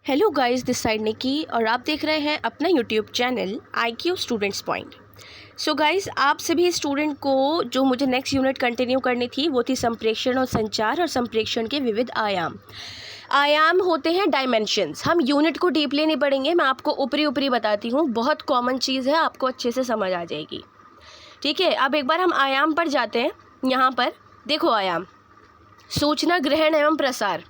Hello guys, this side निकी और आप देख रहे हैं अपना YouTube channel IQ students point. So guys, आप सभी स्टूडेंट को जो मुझे नेक्स्ट यूनिट कंटिन्यू करनी थी वो थी संप्रेषण और संचार और संप्रेषण के विविध आयाम। आयाम होते हैं डायमेंशंस। हम यूनिट को डीपली नहीं पढ़ेंगे, मैं आपको ऊपरी ऊपरी बताती हूँ, बहुत कॉमन चीज़ है, आपको अच्छे से समझ आ जाएगी। ठीक है, अब एक बार हम आयाम पर जाते हैं। यहाँ पर देखो, आयाम सूचना ग्रहण एवं प्रसार,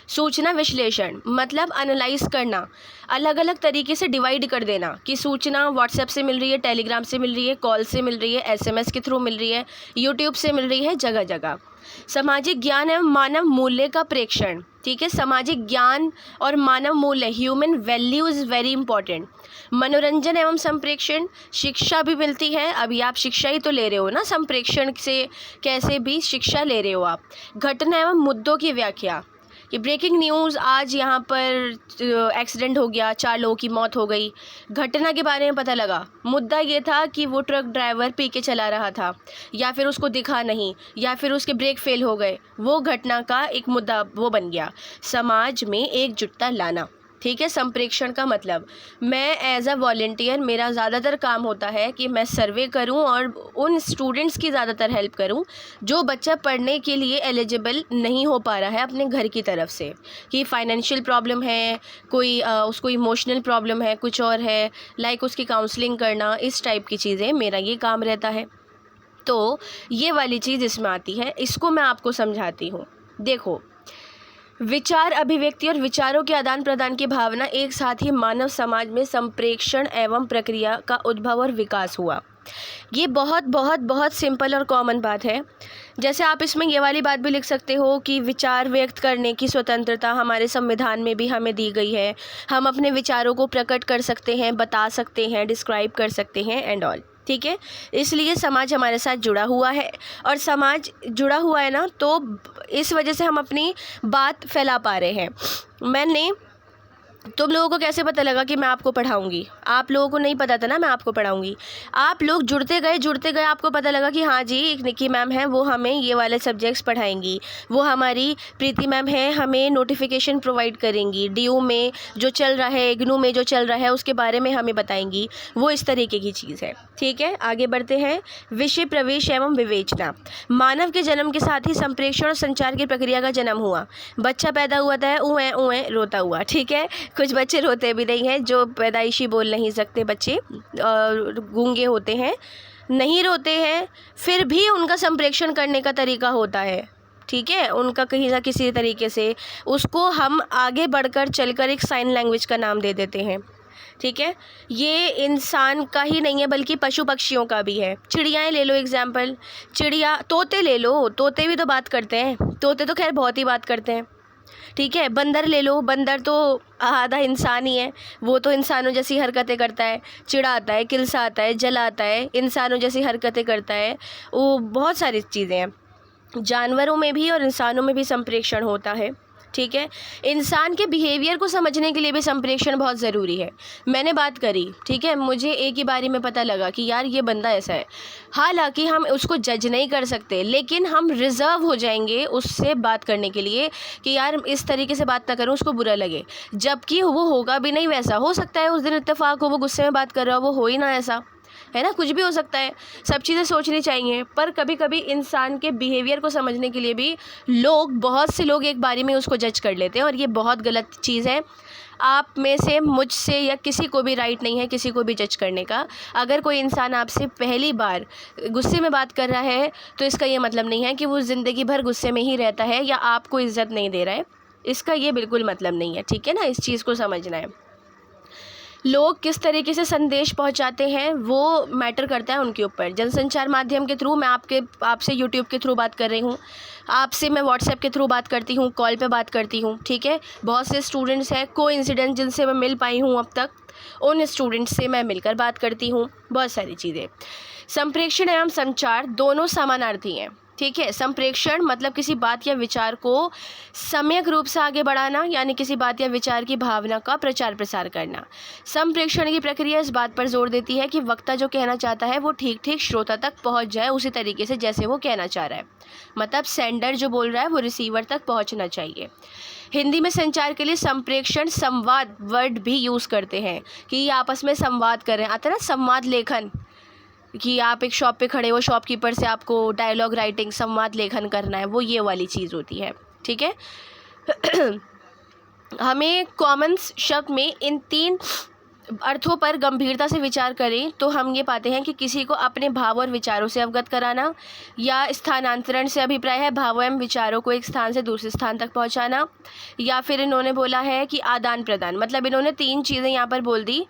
सूचना विश्लेषण मतलब एनालाइज करना, अलग अलग तरीके से डिवाइड कर देना कि सूचना व्हाट्सएप से मिल रही है, टेलीग्राम से मिल रही है, कॉल से मिल रही है, SMS के थ्रू मिल रही है, यूट्यूब से मिल रही है, जगह जगह। सामाजिक ज्ञान एवं मानव मूल्य का प्रेक्षण। ठीक है, सामाजिक ज्ञान और मानव मूल्य, human value is very important. मनोरंजन एवं संप्रेक्षण, शिक्षा भी मिलती है, अभी आप शिक्षा ही तो ले रहे हो ना, संप्रेक्षण से कैसे भी शिक्षा ले रहे हो आप। घटना एवं मुद्दों की व्याख्या, कि ब्रेकिंग न्यूज़, आज यहाँ पर एक्सीडेंट हो गया, 4 लोगों की मौत हो गई, घटना के बारे में पता लगा। मुद्दा ये था कि वो ट्रक ड्राइवर पी के चला रहा था, या फिर उसको दिखा नहीं, या फिर उसके ब्रेक फेल हो गए, वो घटना का एक मुद्दा वो बन गया। समाज में एकजुटता लाना। ठीक है, संप्रेक्षण का मतलब, मैं एज अ वॉलेंटियर, मेरा ज़्यादातर काम होता है कि मैं सर्वे करूं और उन स्टूडेंट्स की ज़्यादातर हेल्प करूं जो बच्चा पढ़ने के लिए एलिजिबल नहीं हो पा रहा है अपने घर की तरफ से, कि फाइनेंशियल प्रॉब्लम है, कोई उसको इमोशनल प्रॉब्लम है, कुछ और है, लाइक उसकी काउंसलिंग करना, इस टाइप की चीज़ें मेरा ये काम रहता है। तो ये वाली चीज़ इसमें आती है, इसको मैं आपको समझाती हूँ। देखो, विचार अभिव्यक्ति और विचारों के आदान प्रदान की भावना एक साथ ही मानव समाज में संप्रेषण एवं प्रक्रिया का उद्भव और विकास हुआ। ये बहुत बहुत बहुत सिंपल और कॉमन बात है। जैसे आप इसमें ये वाली बात भी लिख सकते हो कि विचार व्यक्त करने की स्वतंत्रता हमारे संविधान में भी हमें दी गई है, हम अपने विचारों को प्रकट कर सकते हैं, बता सकते हैं, डिस्क्राइब कर सकते हैं एंड ऑल। ठीक है, इसलिए समाज हमारे साथ जुड़ा हुआ है, और समाज जुड़ा हुआ है ना, तो इस वजह से हम अपनी बात फैला पा रहे हैं। तुम लोगों को कैसे पता लगा कि मैं आपको पढ़ाऊंगी? आप लोगों को नहीं पता था ना मैं आपको पढ़ाऊंगी। आप लोग जुड़ते गए, आपको पता लगा कि हाँ जी, एक निकी मैम है, वो हमें ये वाले सब्जेक्ट्स पढ़ाएंगी, वो हमारी प्रीति मैम है, हमें नोटिफिकेशन प्रोवाइड करेंगी, DU में जो चल रहा है, IGNOU में जो चल रहा है उसके बारे में हमें बताएंगी, वो इस तरीके की चीज़ है। ठीक है, आगे बढ़ते हैं। विषय प्रवेश एवं विवेचना। मानव के जन्म के साथ ही संप्रेषण और संचार की प्रक्रिया का जन्म हुआ। बच्चा पैदा हुआ था, ऊँ ऊँ रोता हुआ। ठीक है, कुछ बच्चे रोते भी नहीं हैं, जो पैदाइशी बोल नहीं सकते बच्चे, गूंगे होते हैं, नहीं रोते हैं, फिर भी उनका संप्रेषण करने का तरीका होता है। ठीक है, उनका कहीं ना किसी तरीके से उसको हम आगे बढ़कर चलकर एक साइन लैंग्वेज का नाम दे देते हैं। ठीक है, ये इंसान का ही नहीं है बल्कि पशु पक्षियों का भी है। चिड़ियाएँ ले लो एग्जाम्पल, चिड़िया, तोते ले लो, तोते भी तो बात करते हैं, तोते तो खैर बहुत ही बात करते हैं। ठीक है, बंदर ले लो, बंदर तो आधा इंसान ही है, वो तो इंसानों जैसी हरकतें करता है, चिढ़ाता है, किलसाता है, जलाता है, इंसानों जैसी हरकतें करता है, वो बहुत सारी चीज़ें हैं। जानवरों में भी और इंसानों में भी संप्रेषण होता है। ठीक है, इंसान के बिहेवियर को समझने के लिए भी संप्रेषण बहुत ज़रूरी है। मैंने बात करी, ठीक है, मुझे एक ही बारी में पता लगा कि यार ये बंदा ऐसा है, हालांकि हम उसको जज नहीं कर सकते, लेकिन हम रिज़र्व हो जाएंगे उससे बात करने के लिए कि यार इस तरीके से बात ना करूँ, उसको बुरा लगे, जबकि वो होगा भी नहीं वैसा। हो सकता है उस दिन इत्तेफाक हो, वो गुस्से में बात कर रहा हो, वो हो ही ना ऐसा, है ना, कुछ भी हो सकता है। सब चीज़ें सोचनी चाहिए, पर कभी कभी इंसान के बिहेवियर को समझने के लिए भी बहुत से लोग एक बारी में उसको जज कर लेते हैं, और ये बहुत गलत चीज़ है। आप में से, मुझसे या किसी को भी राइट नहीं है किसी को भी जज करने का। अगर कोई इंसान आपसे पहली बार गुस्से में बात कर रहा है तो इसका ये मतलब नहीं है कि वो ज़िंदगी भर गुस्से में ही रहता है या आपको इज़्ज़त नहीं दे रहा है, इसका ये बिल्कुल मतलब नहीं है। ठीक है ना, इस चीज़ को समझना है। लोग किस तरीके से संदेश पहुंचाते हैं वो मैटर करता है उनके ऊपर। जनसंचार माध्यम के थ्रू मैं आपसे यूट्यूब के थ्रू बात कर रही हूँ, आपसे मैं व्हाट्सएप के थ्रू बात करती हूँ, कॉल पे बात करती हूँ। ठीक है, बहुत से स्टूडेंट्स हैं कोइंसिडेंस जिनसे मैं मिल पाई हूँ अब तक, उन स्टूडेंट्स से मैं मिलकर बात करती हूँ, बहुत सारी चीज़ें। संप्रेषण एवं संचार दोनों समानार्थी हैं। ठीक है। संप्रेषण मतलब किसी बात या विचार को सम्यक रूप से आगे बढ़ाना, यानी किसी बात या विचार की भावना का प्रचार प्रसार करना। संप्रेषण की प्रक्रिया इस बात पर जोर देती है कि वक्ता जो कहना चाहता है वो ठीक ठीक श्रोता तक पहुंच जाए उसी तरीके से जैसे वो कहना चाह रहा है। मतलब सेंडर जो बोल रहा है वो रिसीवर तक पहुंचना चाहिए। हिंदी में संचार के लिए संप्रेषण संवाद वर्ड भी यूज़ करते हैं कि आपस में संवाद कर रहे हैं। आता है ना संवाद लेखन, कि आप एक शॉप पे खड़े हो, शॉपकीपर से आपको डायलॉग राइटिंग संवाद लेखन करना है, वो ये वाली चीज़ होती है। ठीक है। हमें कॉमन शब्द में इन 3 अर्थों पर गंभीरता से विचार करें तो हम ये पाते हैं कि किसी को अपने भाव और विचारों से अवगत कराना, या स्थानांतरण से अभिप्राय है भावों एवं विचारों को एक स्थान से दूसरे स्थान तक पहुंचाना, या फिर इन्होंने बोला है कि आदान प्रदान। मतलब इन्होंने 3 चीज़ें यहाँ पर बोल दी।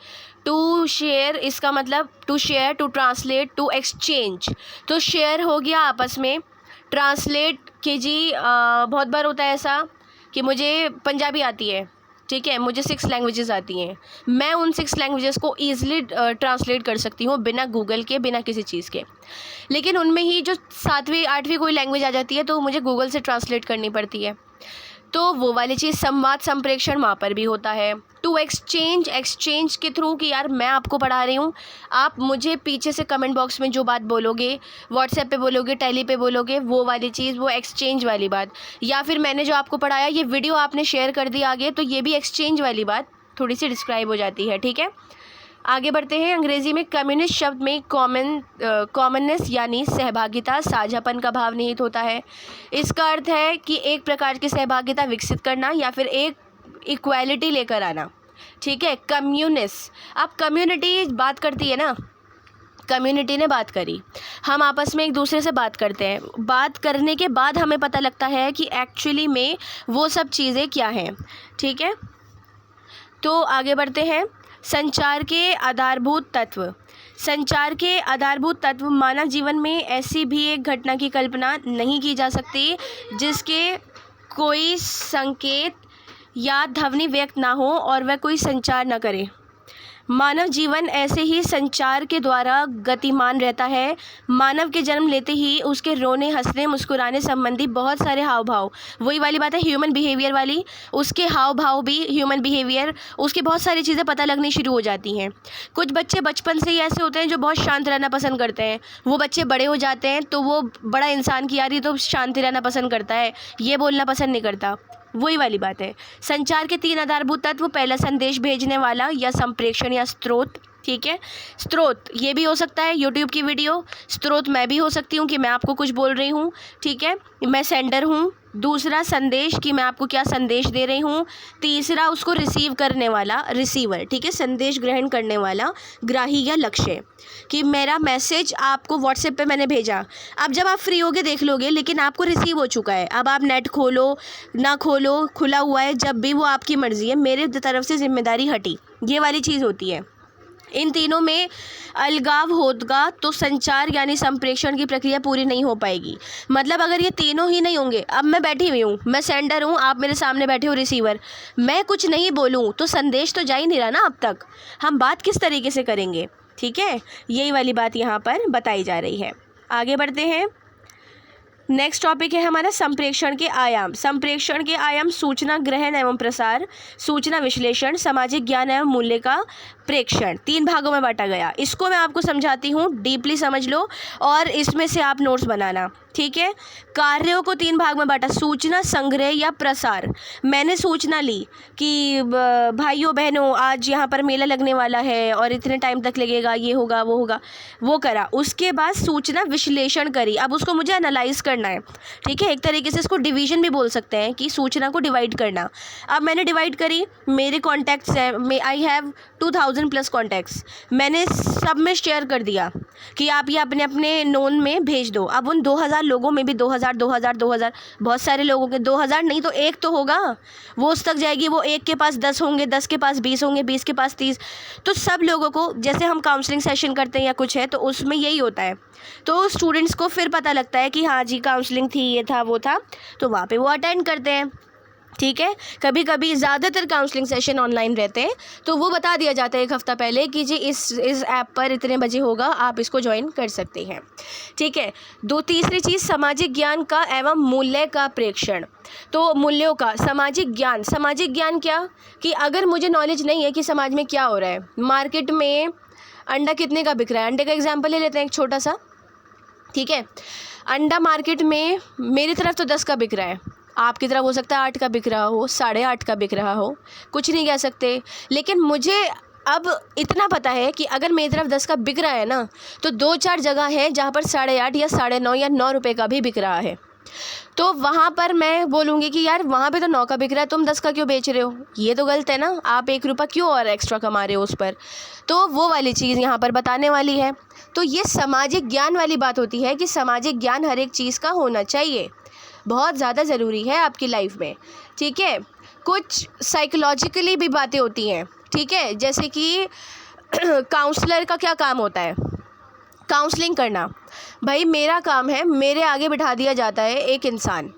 टू शेयर, इसका मतलब to share, to translate, to exchange. तो शेयर हो गया आपस में, ट्रांसलेट कीजिए। बहुत बार होता है ऐसा कि मुझे पंजाबी आती है, ठीक है, मुझे 6 लैंग्वेजेस आती हैं, मैं उन 6 लैंग्वेजेस को ईज़िली ट्रांसलेट कर सकती हूँ बिना गूगल के, बिना किसी चीज़ के। लेकिन उनमें ही जो 7वीं 8वीं कोई लैंग्वेज आ जाती है तो मुझे गूगल से ट्रांसलेट करनी पड़ती है। तो वो वाली चीज़ संवाद संप्रेषण वहाँ पर भी होता है। टू एक्सचेंज, एक्सचेंज के थ्रू कि यार मैं आपको पढ़ा रही हूँ, आप मुझे पीछे से कमेंट बॉक्स में जो बात बोलोगे, व्हाट्सएप पे बोलोगे, टेली पे बोलोगे, वो वाली चीज़, वो एक्सचेंज वाली बात। या फिर मैंने जो आपको पढ़ाया ये वीडियो आपने शेयर कर दी आगे, तो ये भी एक्सचेंज वाली बात थोड़ी सी डिस्क्राइब हो जाती है। ठीक है, आगे बढ़ते हैं। अंग्रेज़ी में कम्युनिस्ट शब्द में कॉमननेस यानी सहभागिता, साझापन का भाव निहित होता है। इसका अर्थ है कि एक प्रकार की सहभागिता विकसित करना या फिर एक इक्वालिटी लेकर आना। ठीक है, कम्युनिस्ट, अब कम्युनिटी बात करती है ना, कम्युनिटी ने बात करी, हम आपस में एक दूसरे से बात करते हैं, बात करने के बाद हमें पता लगता है कि एक्चुअली में वो सब चीज़ें क्या हैं। ठीक है, तो आगे बढ़ते हैं। संचार के आधारभूत तत्व। संचार के आधारभूत तत्व, मानव जीवन में ऐसी भी एक घटना की कल्पना नहीं की जा सकती जिसके कोई संकेत या ध्वनि व्यक्त ना हो और वह कोई संचार न करे। मानव जीवन ऐसे ही संचार के द्वारा गतिमान रहता है। मानव के जन्म लेते ही उसके रोने, हंसने, मुस्कुराने संबंधी बहुत सारे हाव भाव, वही वाली बात है ह्यूमन बिहेवियर वाली, उसके हाव भाव भी ह्यूमन बिहेवियर, उसकी बहुत सारी चीज़ें पता लगनी शुरू हो जाती हैं। कुछ बच्चे बचपन से ही ऐसे होते हैं जो बहुत शांत रहना पसंद करते हैं, वो बच्चे बड़े हो जाते हैं तो वो बड़ा इंसान की यार ये तो शांति रहना पसंद करता है, ये बोलना पसंद नहीं करता, वही वाली बात है। संचार के 3 आधारभूत तत्व, पहला संदेश भेजने वाला या संप्रेषण या स्रोत। ठीक है, स्रोत ये भी हो सकता है यूट्यूब की वीडियो, स्रोत मैं भी हो सकती हूँ कि मैं आपको कुछ बोल रही हूँ, ठीक है, मैं सेंडर हूँ। दूसरा संदेश कि मैं आपको क्या संदेश दे रही हूँ। तीसरा उसको रिसीव करने वाला, रिसीवर, ठीक है, संदेश ग्रहण करने वाला, ग्राही या लक्ष्य, कि मेरा मैसेज आपको व्हाट्सएप पे मैंने भेजा, अब जब आप फ्री होगे देख लोगे, लेकिन आपको रिसीव हो चुका है। अब आप नेट खोलो ना खोलो, खुला हुआ है, जब भी वो आपकी मर्ज़ी है, मेरे तरफ से जिम्मेदारी हटी, ये वाली चीज़ होती है। इन तीनों में अलगाव होगा तो संचार यानी संप्रेषण की प्रक्रिया पूरी नहीं हो पाएगी। मतलब अगर ये तीनों ही नहीं होंगे, अब मैं बैठी हुई हूँ, मैं सेंडर हूँ, आप मेरे सामने बैठे हो रिसीवर, मैं कुछ नहीं बोलूँ तो संदेश तो जा ही नहीं रहा ना। अब तक हम बात किस तरीके से करेंगे। ठीक है, यही वाली बात यहाँ पर बताई जा रही है। आगे बढ़ते हैं। नेक्स्ट टॉपिक है हमारा संप्रेषण के आयाम। संप्रेषण के आयाम सूचना ग्रहण एवं प्रसार, सूचना विश्लेषण, सामाजिक ज्ञान एवं मूल्य का प्रेक्षण, 3 भागों में बांटा गया। इसको मैं आपको समझाती हूँ, डीपली समझ लो और इसमें से आप नोट्स बनाना। ठीक है, कार्यों को 3 भाग में बांटा। सूचना संग्रह या प्रसार, मैंने सूचना ली कि भाइयों बहनों आज यहाँ पर मेला लगने वाला है और इतने टाइम तक लगेगा, ये होगा वो होगा, वो करा। उसके बाद सूचना विश्लेषण करी, अब उसको मुझे एनालाइज करना है। ठीक है, एक तरीके से इसको डिवीजन भी बोल सकते हैं कि सूचना को डिवाइड करना। अब मैंने डिवाइड करी, मेरे कॉन्टैक्ट्स हैं, आई हैव 2000 प्लस कॉन्टैक्ट्स, मैंने सब में शेयर कर दिया कि आप ये अपने अपने नोन में भेज दो। अब उन 2000 लोगों में भी 2000 बहुत सारे लोगों के 2000 नहीं तो एक तो होगा, वो उस तक जाएगी, वो एक के पास 10 होंगे, 10 के पास 20 होंगे, 20 के पास 30, तो सब लोगों को, जैसे हम काउंसलिंग सेशन करते हैं या कुछ है तो उसमें यही होता है। तो स्टूडेंट्स को फिर पता लगता है कि हाँ जी काउंसलिंग थी, ये था वो था, तो वहाँ पे वो अटेंड करते हैं। ठीक है। कभी कभी ज़्यादातर काउंसलिंग सेशन ऑनलाइन रहते हैं, तो वो बता दिया जाता है एक हफ़्ता पहले कि जी इस ऐप पर इतने बजे होगा, आप इसको ज्वाइन कर सकते हैं। ठीक है। तीसरी चीज़ सामाजिक ज्ञान का एवं मूल्य का प्रेक्षण। तो मूल्यों का सामाजिक ज्ञान क्या, कि अगर मुझे नॉलेज नहीं है कि समाज में क्या हो रहा है, मार्केट में अंडा कितने का बिक रहा है, अंडे का एग्जाम्पल ले लेते हैं एक छोटा सा। ठीक है। अंडा मार्केट में मेरी तरफ तो 10 का बिक रहा है, आपकी तरफ हो सकता है 8 का बिक रहा हो, 8.5 का बिक रहा हो, कुछ नहीं कह सकते। लेकिन मुझे अब इतना पता है कि अगर मेरी तरफ 10 का बिक रहा है ना, तो 2-4 जगह है जहाँ पर 8.5 या 9.5 या 9 रुपये का भी बिक रहा है। तो वहाँ पर मैं बोलूँगी कि यार वहाँ पे तो 9 का बिक रहा है, तुम 10 का क्यों बेच रहे हो, ये तो गलत है ना, आप 1 रुपया क्यों और एक्स्ट्रा कमा रहे हो उस पर। तो वो वाली चीज़ यहाँ पर बताने वाली है। तो ये सामाजिक ज्ञान वाली बात होती है कि सामाजिक ज्ञान हर एक चीज़ का होना चाहिए, बहुत ज़्यादा ज़रूरी है आपकी लाइफ में। ठीक है। कुछ साइकोलॉजिकली भी बातें होती हैं। ठीक है। जैसे कि काउंसलर का क्या काम होता है, काउंसलिंग करना। भाई मेरा काम है, मेरे आगे बिठा दिया जाता है एक इंसान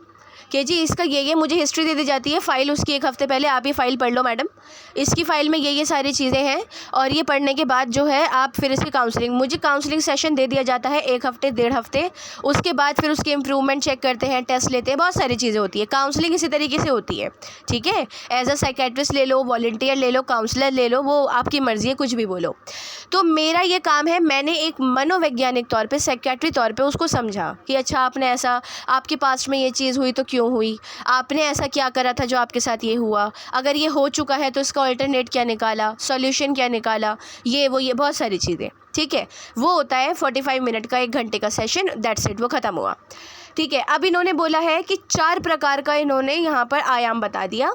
कि जी इसका ये मुझे हिस्ट्री दे दी जाती है, फ़ाइल उसकी एक हफ़्ते पहले, आप ये फ़ाइल पढ़ लो मैडम, इसकी फ़ाइल में ये सारी चीज़ें हैं, और ये पढ़ने के बाद जो है आप फिर इसकी मुझे काउंसलिंग सेशन दे दिया जाता है 1 हफ़्ते 1.5 हफ़्ते। उसके बाद फिर उसके इम्प्रूवमेंट चेक करते हैं, टेस्ट लेते हैं, बहुत सारी चीज़ें होती है। काउंसलिंग इसी तरीके से होती है। ठीक है। एज अ साइकेट्रिस्ट ले लो, वॉलंटियर ले लो, काउंसलर ले लो, वो आपकी मर्ज़ी है, कुछ भी बोलो। तो मेरा ये काम है, मैंने एक मनोवैज्ञानिक तौर पे, साइकेट्री तौर पे उसको समझा कि अच्छा आपने ऐसा, आपके पास्ट में ये चीज़ हुई तो क्यों हुई, आपने ऐसा क्या करा था जो आपके साथ ये हुआ, अगर ये हो चुका है तो इसका अल्टरनेट क्या निकाला, सॉल्यूशन क्या निकाला, ये बहुत सारी चीज़ें। ठीक है। वो होता है 45 मिनट का, 1 घंटे का सेशन, दैट्स इट, वो ख़त्म हुआ। ठीक है। अब इन्होंने बोला है कि 4 प्रकार का इन्होंने यहाँ पर आयाम बता दिया।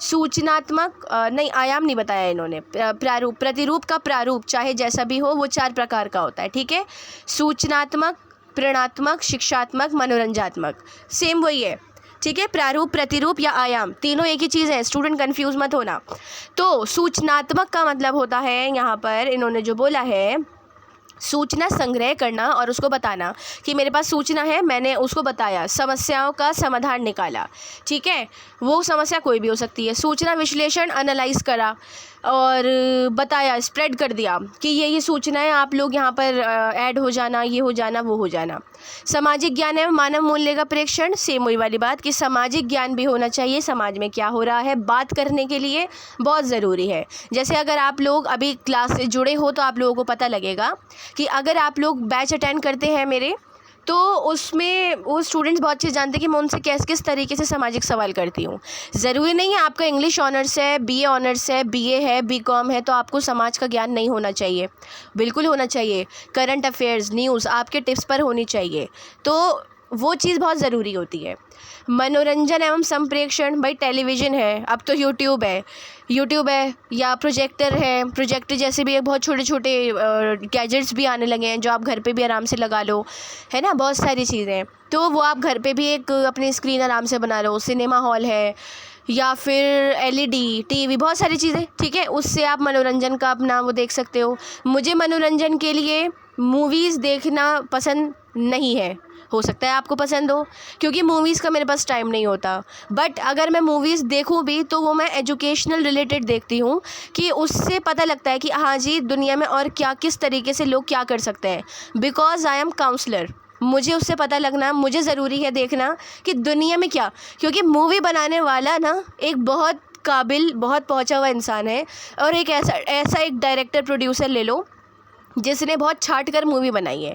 सूचनात्मक नहीं, आयाम नहीं बताया इन्होंने, प्रारूप, प्रतिरूप का प्रारूप चाहे जैसा भी हो वो 4 प्रकार का होता है। ठीक है। सूचनात्मक, प्रेरणात्मक, शिक्षात्मक, मनोरंजनात्मक, सेम वही है। ठीक है। प्रारूप, प्रतिरूप या आयाम तीनों एक ही चीज़ है, स्टूडेंट कंफ्यूज मत होना। तो सूचनात्मक का मतलब होता है, यहाँ पर इन्होंने जो बोला है, सूचना संग्रह करना और उसको बताना कि मेरे पास सूचना है, मैंने उसको बताया, समस्याओं का समाधान निकाला। ठीक है। वो समस्या कोई भी हो सकती है। सूचना विश्लेषण, एनालाइज करा और बताया, स्प्रेड कर दिया कि ये सूचनाएं आप लोग यहाँ पर ऐड हो जाना, ये हो जाना, वो हो जाना। सामाजिक ज्ञान एवं मानव मूल्य का प्रेक्षण, सेम वही वाली बात कि सामाजिक ज्ञान भी होना चाहिए, समाज में क्या हो रहा है बात करने के लिए बहुत ज़रूरी है। जैसे अगर आप लोग अभी क्लास से जुड़े हो तो आप लोगों को पता लगेगा कि अगर आप लोग बैच अटेंड करते हैं मेरे, तो उसमें वो स्टूडेंट्स बहुत चीज़ जानते हैं कि मैं उनसे किस तरीके से सामाजिक सवाल करती हूँ। ज़रूरी नहीं है आपका इंग्लिश ऑनर्स है, बीए ऑनर्स है, बीए है, बीकॉम है, तो आपको समाज का ज्ञान नहीं होना चाहिए, बिल्कुल होना चाहिए। करंट अफेयर्स, न्यूज़ आपके टिप्स पर होनी चाहिए, तो वो चीज़ बहुत ज़रूरी होती है। मनोरंजन एवं संप्रेक्षण, भाई टेलीविज़न है, अब तो यूट्यूब है या प्रोजेक्टर है, प्रोजेक्टर जैसे भी बहुत छोटे छोटे गैजेट्स भी आने लगे हैं जो आप घर पे भी आराम से लगा लो, है ना, बहुत सारी चीज़ें। तो वो आप घर पे भी एक अपनी स्क्रीन आराम से बना लो, सिनेमा हॉल है या फिर एलईडी टीवी, बहुत सारी चीज़ें। ठीक है। उससे आप मनोरंजन का अपना वो देख सकते हो। मुझे मनोरंजन के लिए मूवीज़ देखना पसंद नहीं है, हो सकता है आपको पसंद हो, क्योंकि मूवीज़ का मेरे पास टाइम नहीं होता। बट अगर मैं मूवीज़ देखूं भी तो वो मैं एजुकेशनल रिलेटेड देखती हूँ कि उससे पता लगता है कि हाँ जी दुनिया में और क्या, किस तरीके से लोग क्या कर सकते हैं। बिकॉज आई एम काउंसलर, मुझे उससे पता लगना, मुझे ज़रूरी है देखना कि दुनिया में क्या, क्योंकि मूवी बनाने वाला ना एक बहुत काबिल, बहुत पहुँचा हुआ इंसान है, और एक ऐसा एक डायरेक्टर प्रोड्यूसर ले लो जिसने बहुत छाट कर मूवी बनाई है।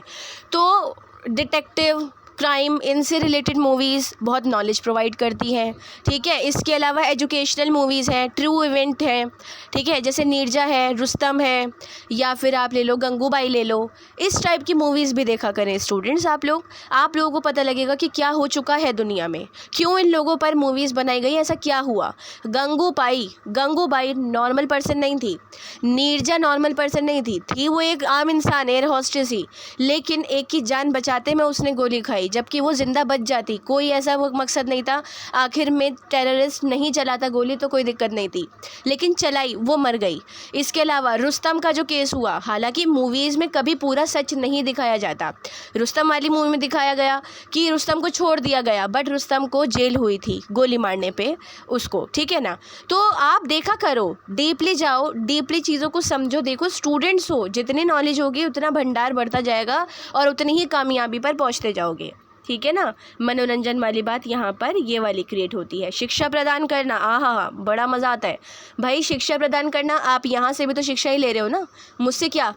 तो डिटेक्टिव, क्राइम, इनसे रिलेटेड मूवीज़ बहुत नॉलेज प्रोवाइड करती हैं। ठीक है। इसके अलावा एजुकेशनल मूवीज़ हैं, ट्रू इवेंट है, ठीक है, जैसे नीरजा है, रुस्तम है, या फिर आप ले लो गंगूबाई ले लो, इस टाइप की मूवीज़ भी देखा करें स्टूडेंट्स। आप लोगों को पता लगेगा कि क्या हो चुका है दुनिया में, क्यों इन लोगों पर मूवीज़ बनाई गई, ऐसा क्या हुआ। गंगूबाई नॉर्मल पर्सन नहीं थी, नीरजा नॉर्मल पर्सन नहीं थी वो एक आम इंसान, एयर हॉस्टेस ही, लेकिन एक की जान बचाते में उसने गोली खाई गई, जबकि वो ज़िंदा बच जाती, कोई ऐसा वो मकसद नहीं था। आखिर में टेररिस्ट नहीं चलाता गोली तो कोई दिक्कत नहीं थी, लेकिन चलाई, वो मर गई। इसके अलावा रुस्तम का जो केस हुआ, हालांकि मूवीज़ में कभी पूरा सच नहीं दिखाया जाता। रुस्तम वाली मूवी में दिखाया गया कि रुस्तम को छोड़ दिया गया, बट रुस्तम को जेल हुई थी गोली मारने पे उसको, ठीक है ना। तो आप देखा करो, डीपली जाओ, डीपली चीज़ों को समझो। देखो, स्टूडेंट्स हो, जितनी नॉलेज होगी उतना भंडार बढ़ता जाएगा और उतनी ही कामयाबी पर पहुंचते जाओगे, ठीक है ना। मनोरंजन वाली बात यहाँ पर ये वाली क्रिएट होती है। शिक्षा प्रदान करना, आहा, बड़ा मज़ा आता है भाई। शिक्षा प्रदान करना, आप यहाँ से भी तो शिक्षा ही ले रहे हो ना, मुझसे क्या।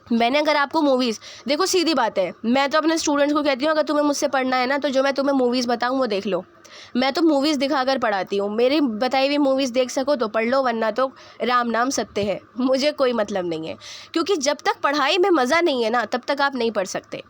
मैंने अगर आपको मूवीज़, देखो सीधी बात है, मैं तो अपने स्टूडेंट्स को कहती हूँ अगर तुम्हें मुझसे पढ़ना है ना तो जो मैं तुम्हें मूवीज़ बताऊँ वो देख लो। मैं तो मूवीज़ दिखाकर पढ़ाती हूँ, मेरी बताई हुई मूवीज़ देख सको तो पढ़ लो, वरना तो राम नाम सत्य है, मुझे कोई मतलब नहीं है। क्योंकि जब तक पढ़ाई में मज़ा नहीं है ना तब तक आप नहीं पढ़ सकते।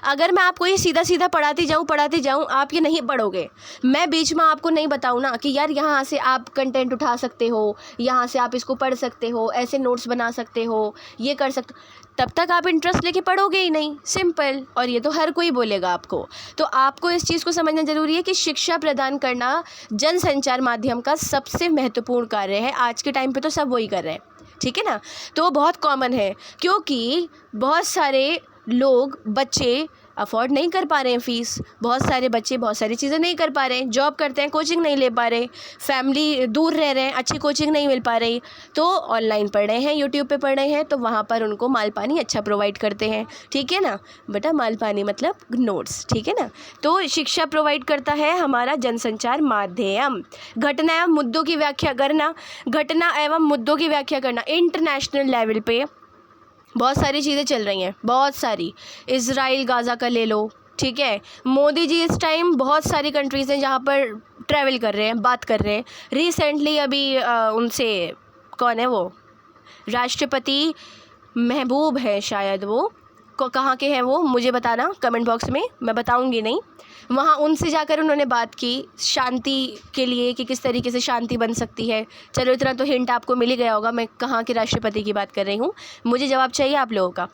अगर मैं आपको ये सीधा सीधा पढ़ाती जाऊँ आप ये नहीं पढ़ोगे। मैं बीच में आपको नहीं बताऊँ ना कि यार यहाँ से आप कंटेंट उठा सकते हो, यहाँ से आप इसको पढ़ सकते हो, ऐसे नोट्स बना सकते हो, ये कर सकते, तब तक आप इंटरेस्ट लेके पढ़ोगे ही नहीं, सिंपल। और ये तो हर कोई बोलेगा आपको। तो आपको इस चीज़ को समझना ज़रूरी है कि शिक्षा प्रदान करना जनसंचार माध्यम का सबसे महत्वपूर्ण कार्य है। आज के टाइम पे तो सब वही कर रहे हैं, ठीक है ना। तो बहुत कॉमन है, क्योंकि बहुत सारे लोग, बच्चे अफोर्ड नहीं कर पा रहे हैं फ़ीस। बहुत सारे बच्चे बहुत सारी चीज़ें नहीं कर पा रहे हैं, जॉब करते हैं, कोचिंग नहीं ले पा रहे, फैमिली दूर रह रहे हैं, अच्छी कोचिंग नहीं मिल पा रही, तो ऑनलाइन पढ़ रहे हैं, यूट्यूब पे पढ़ रहे हैं, तो वहाँ पर उनको माल पानी अच्छा प्रोवाइड करते हैं, ठीक है ना बेटा। माल पानी मतलब नोट्स, ठीक है ना। तो शिक्षा प्रोवाइड करता है हमारा जनसंचार माध्यम। घटना एवं मुद्दों की व्याख्या करना, घटना एवं मुद्दों की व्याख्या करना, इंटरनेशनल लेवल पे बहुत सारी चीज़ें चल रही हैं, बहुत सारी। इज़राइल गाज़ा का ले लो, ठीक है। मोदी जी इस टाइम बहुत सारी कंट्रीज़ हैं जहाँ पर ट्रैवल कर रहे हैं, बात कर रहे हैं। रिसेंटली अभी उनसे, कौन है वो, राष्ट्रपति महबूब है शायद, वो कहाँ के हैं वो, मुझे बताना कमेंट बॉक्स में, मैं बताऊंगी नहीं। वहाँ उनसे जाकर उन्होंने बात की शांति के लिए कि किस तरीके से शांति बन सकती है। चलो इतना तो हिंट आपको मिल ही गया होगा मैं कहाँ के राष्ट्रपति की बात कर रही हूँ। मुझे जवाब चाहिए आप लोगों का।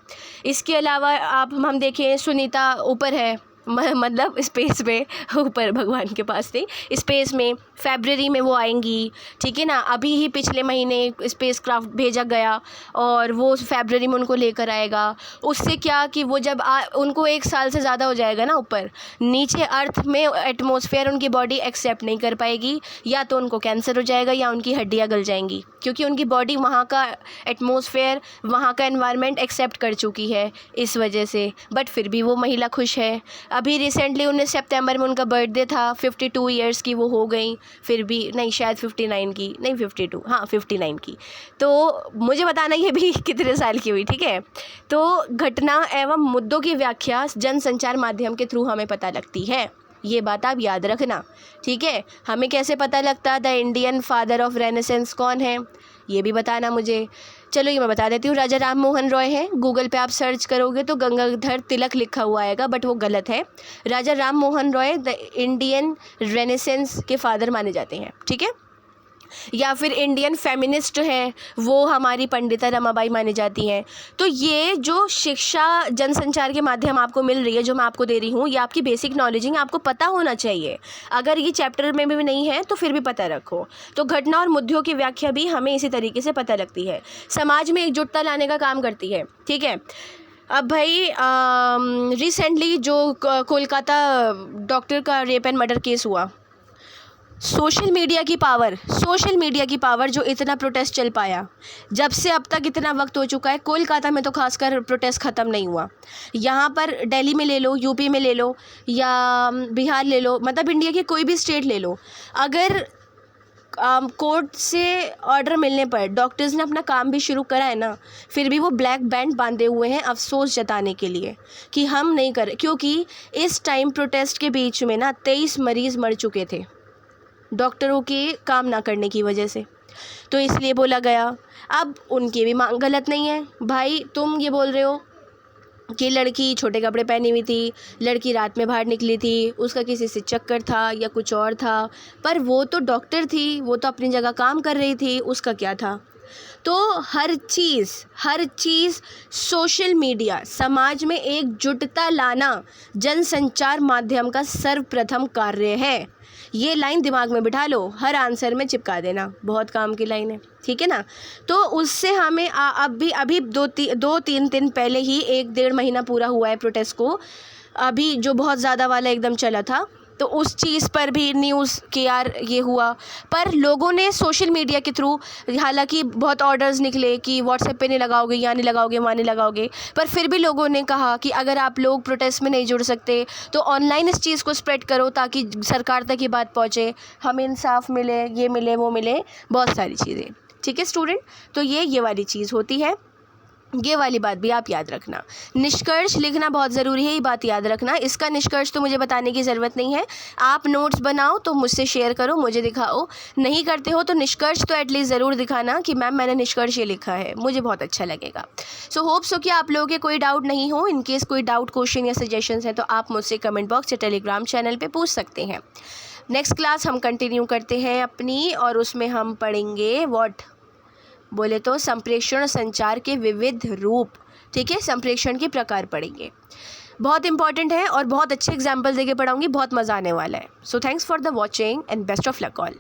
इसके अलावा आप हम देखें, सुनीता ऊपर है, मतलब स्पेस में, ऊपर भगवान के पास थे, स्पेस में फरवरी में वो आएंगी, ठीक है ना। अभी ही पिछले महीने स्पेस क्राफ्ट भेजा गया और वो फरवरी में उनको लेकर आएगा। उससे क्या कि वो जब उनको 1 साल से ज़्यादा हो जाएगा ना ऊपर, नीचे अर्थ में एटमॉस्फेयर उनकी बॉडी एक्सेप्ट नहीं कर पाएगी, या तो उनको कैंसर हो जाएगा या उनकी हड्डियाँ गल जाएंगी, क्योंकि उनकी बॉडी वहाँ का एटमॉस्फेयर, वहाँ का एनवायरनमेंट एक्सेप्ट कर चुकी है इस वजह से। बट फिर भी वो महिला खुश है। अभी रिसेंटली 19 सितंबर में उनका बर्थडे था, 52 ईयर्स की वो हो गई, फिर भी नहीं, शायद 59 की, नहीं 52, हाँ 59 की। तो मुझे बताना ये भी कितने साल की हुई, ठीक है। तो घटना एवं मुद्दों की व्याख्या जनसंचार माध्यम के थ्रू हमें पता लगती है, ये बात आप याद रखना, ठीक है। हमें कैसे पता लगता, the Indian father of renaissance कौन है ये भी बताना मुझे। चलो ये मैं बता देती हूँ, राजा राम मोहन रॉय हैं। गूगल पे आप सर्च करोगे तो गंगाधर तिलक लिखा हुआ आएगा, बट वो गलत है। Raja Ram Mohan Roy the Indian renaissance के फादर माने जाते हैं, ठीक है। या फिर इंडियन फेमिनिस्ट हैं, वो हमारी पंडिता रमाबाई मानी जाती हैं। तो ये जो शिक्षा जनसंचार के माध्यम आपको मिल रही है, जो मैं आपको दे रही हूँ, ये आपकी बेसिक नॉलेजिंग आपको पता होना चाहिए। अगर ये चैप्टर में भी नहीं है तो फिर भी पता रखो। तो घटना और मुद्दों की व्याख्या भी हमें इसी तरीके से पता लगती है, समाज में एकजुटता लाने का काम करती है, ठीक है। अब भाई रिसेंटली जो कोलकाता डॉक्टर का रेप एंड मर्डर केस हुआ, सोशल मीडिया की पावर जो इतना प्रोटेस्ट चल पाया, जब से अब तक इतना वक्त हो चुका है। कोलकाता में तो खासकर प्रोटेस्ट ख़त्म नहीं हुआ। यहाँ पर दिल्ली में ले लो, यूपी में ले लो, या बिहार ले लो, मतलब इंडिया के कोई भी स्टेट ले लो, अगर कोर्ट से ऑर्डर मिलने पर डॉक्टर्स ने अपना काम भी शुरू करा है ना, फिर भी वो ब्लैक बैंड बांधे हुए हैं अफसोस जताने के लिए कि हम नहीं कर, क्योंकि इस टाइम प्रोटेस्ट के बीच में ना 23 मरीज़ मर चुके थे डॉक्टरों के काम ना करने की वजह से, तो इसलिए बोला गया। अब उनकी भी मांग गलत नहीं है भाई। तुम ये बोल रहे हो कि लड़की छोटे कपड़े पहनी हुई थी, लड़की रात में बाहर निकली थी, उसका किसी से चक्कर था या कुछ और था, पर वो तो डॉक्टर थी, वो तो अपनी जगह काम कर रही थी, उसका क्या था। तो हर चीज़ सोशल मीडिया समाज में एकजुटता लाना जनसंचार माध्यम का सर्वप्रथम कार्य है। ये लाइन दिमाग में बिठा लो, हर आंसर में चिपका देना, बहुत काम की लाइन है, ठीक है ना। तो उससे हमें अभी 2-3 दिन पहले ही 1-1.5 महीना पूरा हुआ है प्रोटेस्ट को, अभी जो बहुत ज़्यादा वाला एकदम चला था, तो उस चीज़ पर भी न्यूज़ कि यार ये हुआ, पर लोगों ने सोशल मीडिया के थ्रू, हालांकि बहुत ऑर्डर्स निकले कि व्हाट्सएप पे नहीं लगाओगे, यहाँ नहीं लगाओगे, वहाँ नहीं लगाओगे, पर फिर भी लोगों ने कहा कि अगर आप लोग प्रोटेस्ट में नहीं जुड़ सकते तो ऑनलाइन इस चीज़ को स्प्रेड करो ताकि सरकार तक ये बात पहुँचे, हमें इंसाफ मिले, ये मिले, वो मिले, बहुत सारी चीज़ें, ठीक है स्टूडेंट। तो ये वाली चीज़ होती है, ये वाली बात भी आप याद रखना। निष्कर्ष लिखना बहुत ज़रूरी है, ये बात याद रखना। इसका निष्कर्ष तो मुझे बताने की ज़रूरत नहीं है, आप नोट्स बनाओ तो मुझसे शेयर करो, मुझे दिखाओ, नहीं करते हो तो निष्कर्ष तो एटलीस्ट ज़रूर दिखाना कि मैम मैंने निष्कर्ष ये लिखा है, मुझे बहुत अच्छा लगेगा। सो होप्स हो कि आप लोगों के कोई डाउट नहीं हो। इनकेस कोई डाउट, क्वेश्चन या सजेशंस है तो आप मुझसे कमेंट बॉक्स या टेलीग्राम चैनल पर पूछ सकते हैं। नेक्स्ट क्लास हम कंटिन्यू करते हैं अपनी, और उसमें हम पढ़ेंगे बोले तो संप्रेषण संचार के विविध रूप, ठीक है, संप्रेषण के प्रकार पढ़ेंगे, बहुत इंपॉर्टेंट है और बहुत अच्छे एग्जाम्पल देके पढ़ाऊंगी, बहुत मज़ा आने वाला है। So thanks for the watching and best of luck all.